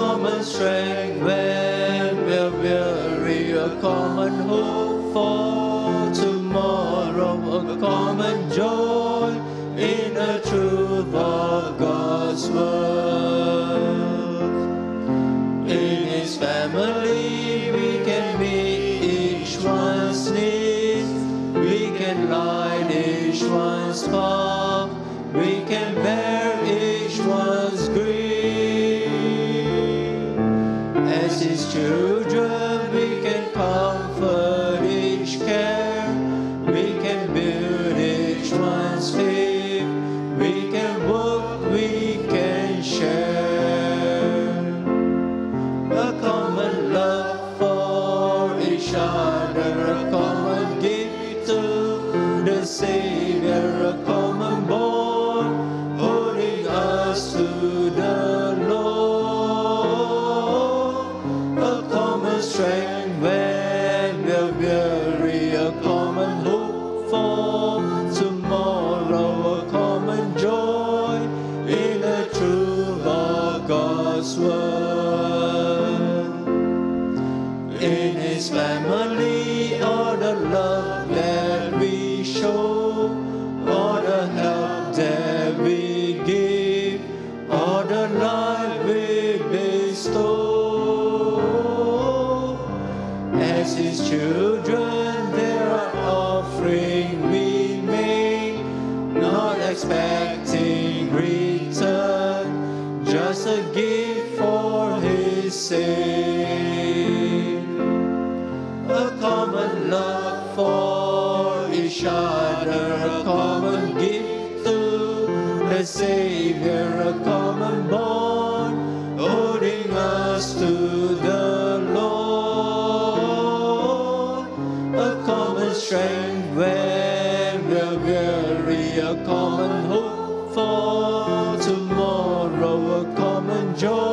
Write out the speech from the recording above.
common strength when we're weary, a common hope for tomorrow, a common joy in the truth of God's word. In His family we can meet each one's needs, we can light each one's path, we can bear each one's grief. As His children we can comfort each care, we can build each one's faith, we can work, we can share. A common love for each other, a common gift to the Savior, a common bond holding us to the Lord. A common strength when we're weary, a common hope for tomorrow, a common joy in the truth of God's word. In His family, all the love that we show, all the help that we give, all the life we bestow. As His children, there are offering we make, not expecting return, just a gift for His sake. A common love for each other, a common gift to the Savior, a common bond holding us to the Lord. A common strength when we're weary, a common hope for tomorrow, a common joy